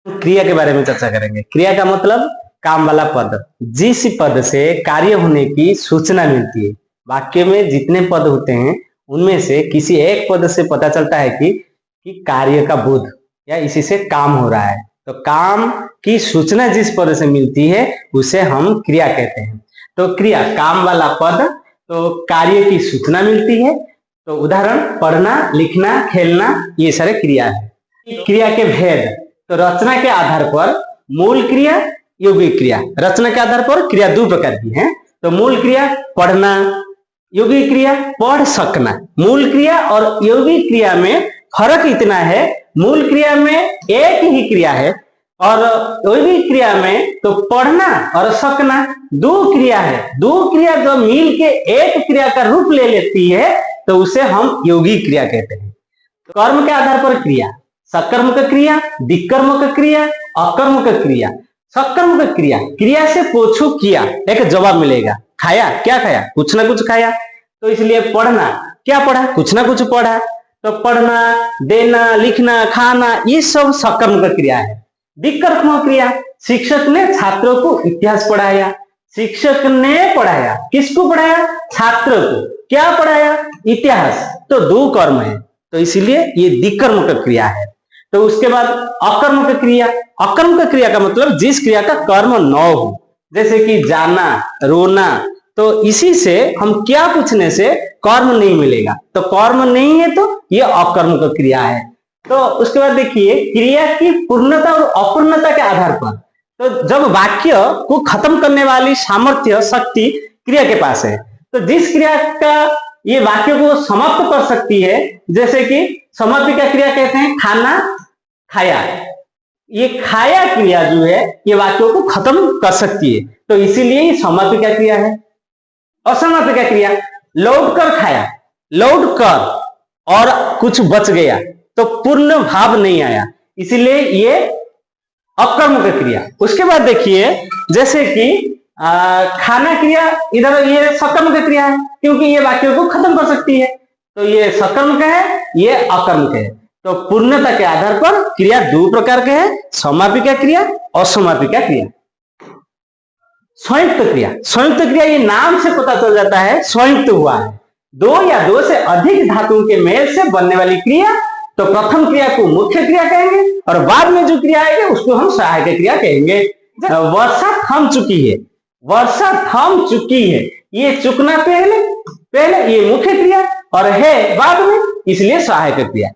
क्रिया के बारे में चर्चा करेंगे। क्रिया का मतलब काम वाला पद, जिस पद से कार्य होने की सूचना मिलती है। वाक्य में जितने पद होते हैं उनमें से किसी एक पद से पता चलता है कि कार्य का बोध या इसी से काम हो रहा है। तो काम की सूचना जिस पद से मिलती है उसे हम क्रिया कहते हैं। तो क्रिया काम वाला पद, तो कार्य की सूचना मिलती है। तो उदाहरण पढ़ना, लिखना, खेलना, ये सारे क्रिया है। क्रिया के भेद, तो रचना के आधार पर मूल क्रिया, यौगिक क्रिया। रचना के आधार पर क्रिया दो प्रकार की है। तो मूल क्रिया पढ़ना, यौगिक क्रिया पढ़ सकना। मूल क्रिया और यौगिक क्रिया में फर्क इतना है, मूल क्रिया में एक ही क्रिया है और यौगिक क्रिया में तो पढ़ना और सकना दो क्रिया है। दो क्रिया जब मिल के एक क्रिया का रूप ले लेती है तो उसे हम यौगिक क्रिया कहते हैं। कर्म के आधार पर क्रिया, सकर्मक क्रिया, विकर्मक क्रिया, अकर्मक क्रिया। सकर्मक क्रिया, क्रिया से पूछो किया, एक जवाब मिलेगा। खाया, क्या खाया? कुछ ना कुछ खाया। तो इसलिए पढ़ना, क्या पढ़ा? कुछ ना कुछ पढ़ा। तो पढ़ना, देना, लिखना, खाना, ये सब सकर्मक क्रिया है। विकर्मक क्रिया, शिक्षक ने छात्रों को इतिहास पढ़ाया। शिक्षक ने पढ़ाया, किसको पढ़ाया? छात्र को। क्या पढ़ाया? इतिहास। तो दो कर्म है, तो इसीलिए ये विकर्मक क्रिया है। तो उसके बाद अकर्मक क्रिया। अकर्मक क्रिया का मतलब जिस क्रिया का कर्म न हो, जैसे कि जाना, रोना। तो इसी से हम क्या पूछने से कर्म नहीं मिलेगा, तो कर्म नहीं है तो ये अकर्मक क्रिया है। तो उसके बाद देखिए क्रिया की पूर्णता और अपूर्णता के आधार पर, तो जब वाक्य को खत्म करने वाली सामर्थ्य, शक्ति क्रिया के पास है, तो जिस क्रिया का ये वाक्य को समाप्त कर सकती है, जैसे कि समापिका क्रिया कहते हैं खाना, खाया। ये खाया क्रिया जो है ये वाक्यों को खत्म कर सकती है, तो इसीलिए ये समापिका क्रिया है। असमापिका क्रिया, लौट कर खाया, लौट कर और कुछ बच गया तो पूर्ण भाव नहीं आया, इसीलिए ये अकर्मक क्रिया। उसके बाद देखिए जैसे कि खाना क्रिया, इधर ये सकर्मक क्रिया है क्योंकि ये वाक्यों को खत्म कर सकती है, तो ये सकर्मक है, ये अकर्मक है। तो पूर्णता के आधार पर क्रिया दो प्रकार के हैं, समापिका क्रिया, असमापिका क्रिया। संयुक्त क्रिया, संयुक्त क्रिया ये नाम से पता चल जाता है संयुक्त हुआ है। दो या दो से अधिक धातुओं के मेल से बनने वाली क्रिया, तो प्रथम क्रिया को मुख्य क्रिया कहेंगे और बाद में जो क्रिया आएगी उसको हम सहायक क्रिया कहेंगे। वर्षा थम चुकी है, वर्षा थम चुकी है, ये चुकना पहले ये मुख्य क्रिया और है बाद में, इसलिए सहायक क्रिया।